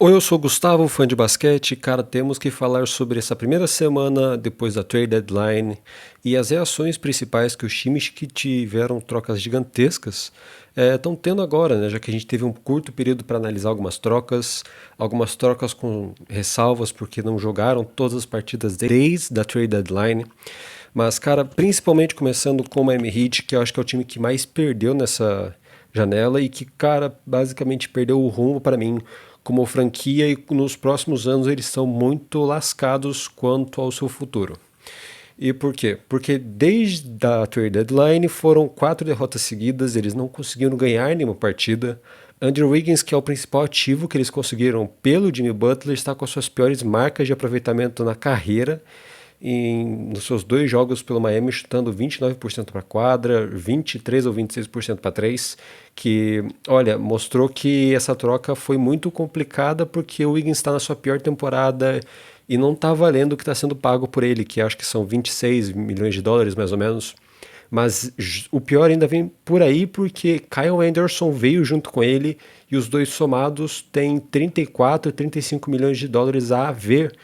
Oi, eu sou o Gustavo, fã de basquete. Cara, temos que falar sobre essa primeira semana depois da trade deadline e as reações principais que os times que tiveram trocas gigantescas estão tendo agora, né? Já que a gente teve um curto período para analisar algumas trocas com ressalvas porque não jogaram todas as partidas desde a trade deadline. Mas, cara, principalmente começando com o Miami Heat, que eu acho que é o time que mais perdeu nessa janela e que, cara, basicamente perdeu o rumo para mim como franquia e nos próximos anos eles são muito lascados quanto ao seu futuro. E por quê? Porque desde a trade deadline foram 4 derrotas seguidas, eles não conseguiram ganhar nenhuma partida. Andrew Wiggins, que é o principal ativo que eles conseguiram pelo Jimmy Butler, está com as suas piores marcas de aproveitamento na carreira nos seus 2 jogos pelo Miami, chutando 29% para quadra, 23 ou 26% para 3, que, olha, mostrou que essa troca foi muito complicada porque o Wiggins está na sua pior temporada e não está valendo o que está sendo pago por ele, que acho que são 26 milhões de dólares mais ou menos. Mas o pior ainda vem por aí porque Kyle Anderson veio junto com ele e os dois somados têm 34, 35 milhões de dólares a ver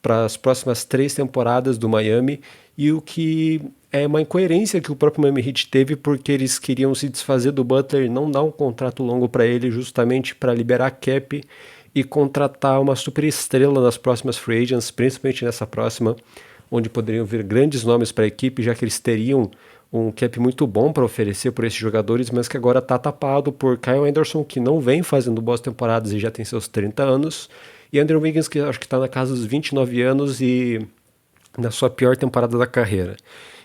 para as próximas 3 temporadas do Miami, e o que é uma incoerência que o próprio Miami Heat teve porque eles queriam se desfazer do Butler e não dar um contrato longo para ele justamente para liberar cap e contratar uma super estrela nas próximas free agents, principalmente nessa próxima, onde poderiam vir grandes nomes para a equipe, já que eles teriam um cap muito bom para oferecer por esses jogadores, mas que agora está tapado por Kyle Anderson, que não vem fazendo boas temporadas e já tem seus 30 anos, e Andrew Wiggins, que acho que está na casa dos 29 anos e na sua pior temporada da carreira.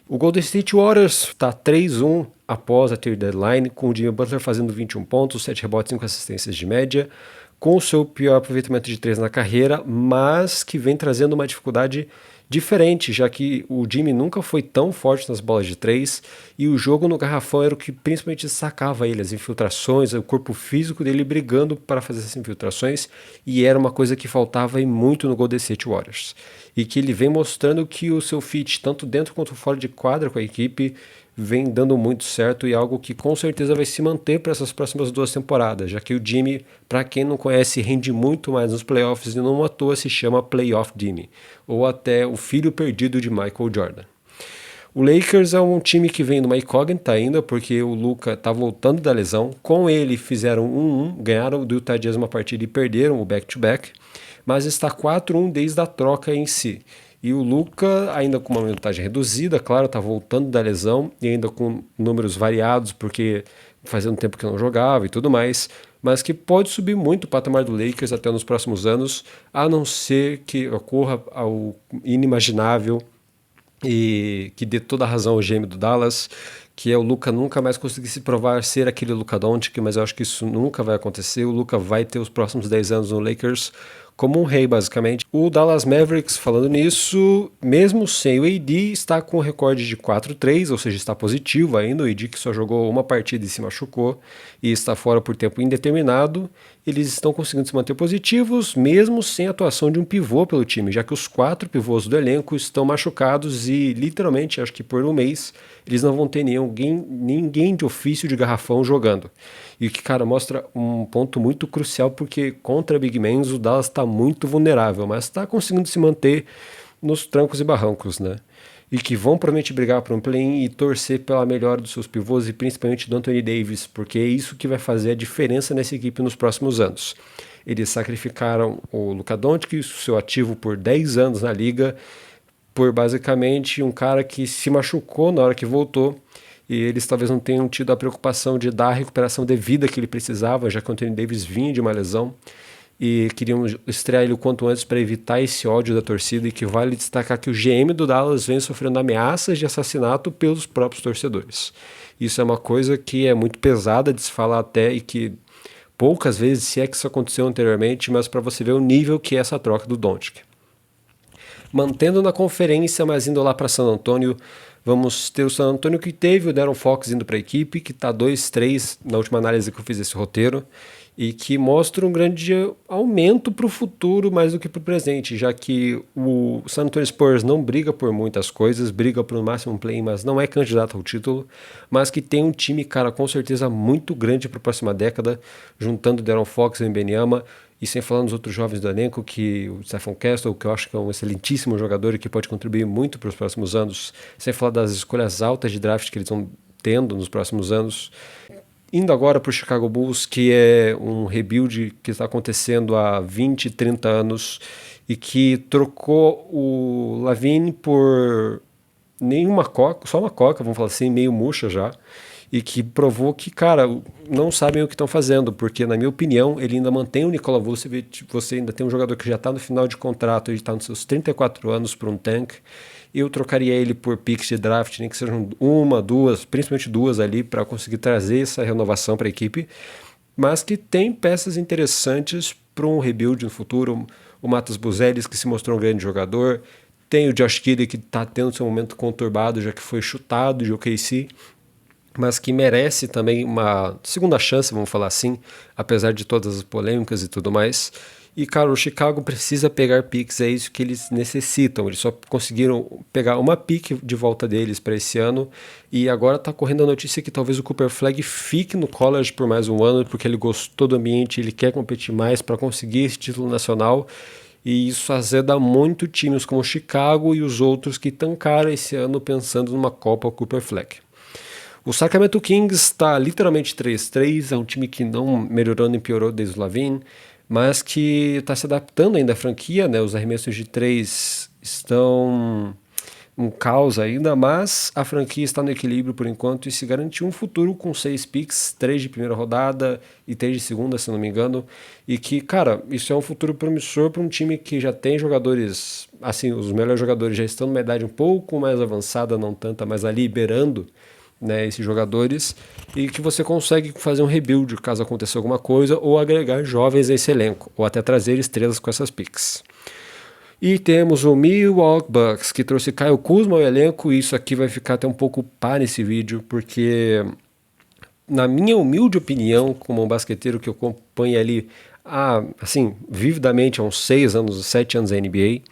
O Golden State Warriors está 3-1 após a trade deadline, com o Jimmy Butler fazendo 21 pontos, 7 rebotes e 5 assistências de média, com o seu pior aproveitamento de 3 na carreira, mas que vem trazendo uma dificuldade diferente, já que o Jimmy nunca foi tão forte nas bolas de 3 e o jogo no garrafão era o que principalmente sacava ele, as infiltrações, o corpo físico dele brigando para fazer essas infiltrações, e era uma coisa que faltava muito no Golden State Warriors. E que ele vem mostrando que o seu fit, tanto dentro quanto fora de quadra com a equipe, vem dando muito certo e algo que com certeza vai se manter para essas próximas 2 temporadas, já que o Jimmy, para quem não conhece, rende muito mais nos playoffs e não à toa se chama Playoff Jimmy, ou até o filho perdido de Michael Jordan. O Lakers é um time que vem numa incógnita ainda, porque o Luka está voltando da lesão. Com ele fizeram 1-1, ganharam do Utah Jazz uma partida e perderam o back-to-back, mas está 4-1 desde a troca em si. E o Luka, ainda com uma minutagem reduzida, claro, está voltando da lesão e ainda com números variados, porque fazia um tempo que não jogava e tudo mais, mas que pode subir muito o patamar do Lakers até nos próximos anos, a não ser que ocorra ao inimaginável e que dê toda a razão ao gêmeo do Dallas, que é o Luka nunca mais conseguir se provar ser aquele Luka Doncic, mas eu acho que isso nunca vai acontecer. O Luka vai ter os próximos 10 anos no Lakers como um rei, basicamente. O Dallas Mavericks, falando nisso, mesmo sem o AD, está com um recorde de 4-3, ou seja, está positivo ainda. O AD que só jogou uma partida e se machucou e está fora por tempo indeterminado. Eles estão conseguindo se manter positivos, mesmo sem a atuação de um pivô pelo time, já que os 4 pivôs do elenco estão machucados e, literalmente, acho que por um mês, eles não vão ter ninguém de ofício de garrafão jogando. E que, cara, mostra um ponto muito crucial, porque contra Big Men o Dallas está muito vulnerável, mas está conseguindo se manter nos trancos e barrancos, né? E que vão provavelmente brigar por um play-in e torcer pela melhora dos seus pivôs e principalmente do Anthony Davis, porque é isso que vai fazer a diferença nessa equipe nos próximos anos. Eles sacrificaram o Luka Doncic, seu ativo por 10 anos na liga, por basicamente um cara que se machucou na hora que voltou, e eles talvez não tenham tido a preocupação de dar a recuperação devida que ele precisava, já que o Anthony Davis vinha de uma lesão, e queriam estrear ele o quanto antes para evitar esse ódio da torcida, e que vale destacar que o GM do Dallas vem sofrendo ameaças de assassinato pelos próprios torcedores. Isso é uma coisa que é muito pesada de se falar até, e que poucas vezes, se é que isso aconteceu anteriormente, mas para você ver o nível que é essa troca do Doncic. Mantendo na conferência, mas indo lá para San Antonio, vamos ter o San Antonio que teve o De'Aaron Fox indo para a equipe, que está 2-3 na última análise que eu fiz desse roteiro, e que mostra um grande aumento para o futuro mais do que para o presente, já que o San Antonio Spurs não briga por muitas coisas, briga por no máximo um play, mas não é candidato ao título, mas que tem um time, cara, com certeza muito grande para a próxima década, juntando De'Aaron Fox e Wembanyama, e sem falar nos outros jovens do elenco, que o Stephon Castle, que eu acho que é um excelentíssimo jogador e que pode contribuir muito para os próximos anos, sem falar das escolhas altas de draft que eles estão tendo nos próximos anos. Indo agora para o Chicago Bulls, que é um rebuild que está acontecendo há 20, 30 anos e que trocou o Lavine por nenhuma coca, só uma coca, vamos falar assim, meio murcha já, e que provou que, cara, não sabem o que estão fazendo, porque, na minha opinião, ele ainda mantém o Nikola Vucevic, você ainda tem um jogador que já está no final de contrato, ele está nos seus 34 anos para um tank. Eu trocaria ele por picks de draft, nem que sejam uma, duas, principalmente duas ali, para conseguir trazer essa renovação para a equipe, mas que tem peças interessantes para um rebuild no futuro. O Matas Buzelis, que se mostrou um grande jogador, tem o Josh Giddey, que está tendo seu momento conturbado, já que foi chutado de OKC, mas que merece também uma segunda chance, vamos falar assim, apesar de todas as polêmicas e tudo mais. E, cara, o Chicago precisa pegar picks, é isso que eles necessitam. Eles só conseguiram pegar uma pick de volta deles para esse ano, e agora tá correndo a notícia que talvez o Cooper Flagg fique no college por mais um ano, porque ele gostou do ambiente, ele quer competir mais para conseguir esse título nacional, e isso azeda muito times como o Chicago e os outros que tancaram esse ano pensando numa Copa Cooper Flagg. O Sacramento Kings está literalmente 3-3, é um time que não melhorou nem piorou desde o Lavine, mas que está se adaptando ainda à franquia, né? Os arremessos de 3 estão um caos ainda, mas a franquia está no equilíbrio por enquanto e se garantiu um futuro com 6 picks, 3 de primeira rodada e 3 de segunda, se não me engano, e que, cara, isso é um futuro promissor para um time que já tem jogadores, assim, os melhores jogadores já estão numa idade um pouco mais avançada, não tanta, mas ali liberando, né, esses jogadores, e que você consegue fazer um rebuild caso aconteça alguma coisa, ou agregar jovens a esse elenco, ou até trazer estrelas com essas picks. E temos o Milwaukee Bucks, que trouxe Kyle Kuzma ao elenco, e isso aqui vai ficar até um pouco pá nesse vídeo, porque, na minha humilde opinião, como um basqueteiro que eu acompanho ali, assim, vividamente há uns 6 anos, 7 anos da NBA,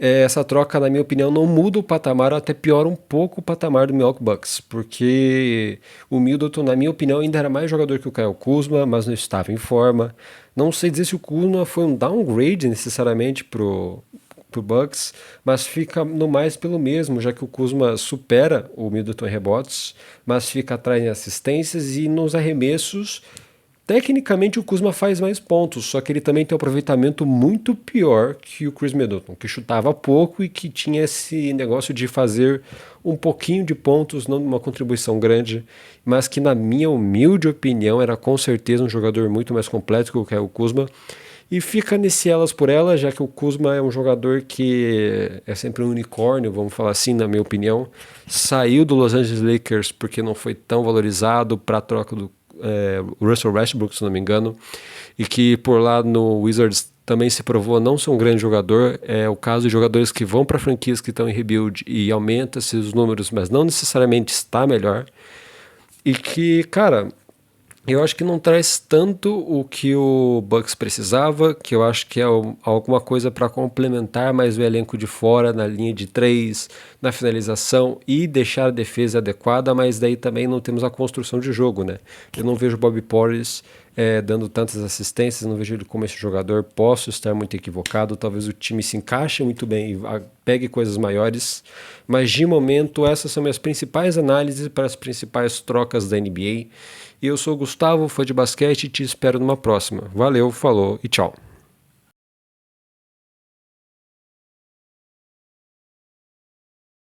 essa troca, na minha opinião, não muda o patamar, até piora um pouco o patamar do Milwaukee Bucks, porque o Middleton, na minha opinião, ainda era mais jogador que o Kyle Kuzma, mas não estava em forma. Não sei dizer se o Kuzma foi um downgrade necessariamente pro Bucks, mas fica no mais pelo mesmo, já que o Kuzma supera o Middleton em rebotes, mas fica atrás em assistências e nos arremessos. Tecnicamente o Kuzma faz mais pontos, só que ele também tem um aproveitamento muito pior que o Chris Middleton, que chutava pouco e que tinha esse negócio de fazer um pouquinho de pontos, não uma contribuição grande, mas que, na minha humilde opinião, era com certeza um jogador muito mais completo que o Kuzma. E fica nesse elas por elas, já que o Kuzma é um jogador que é sempre um unicórnio, vamos falar assim, na minha opinião. Saiu do Los Angeles Lakers porque não foi tão valorizado para a troca do Russell Westbrook, se não me engano, e que por lá no Wizards também se provou não ser um grande jogador. É o caso de jogadores que vão para franquias que estão em rebuild e aumenta seus números, mas não necessariamente está melhor. E que, cara, eu acho que não traz tanto o que o Bucks precisava, que eu acho que é alguma coisa para complementar mais o elenco de fora, na linha de 3, na finalização e deixar a defesa adequada, mas daí também não temos a construção de jogo, né? Eu não vejo o Bobby Portis dando tantas assistências, não vejo ele como esse jogador, posso estar muito equivocado, talvez o time se encaixe muito bem e pegue coisas maiores, mas de momento essas são minhas principais análises para as principais trocas da NBA. E eu sou o Gustavo, fã de basquete, e te espero numa próxima. Valeu, falou e tchau.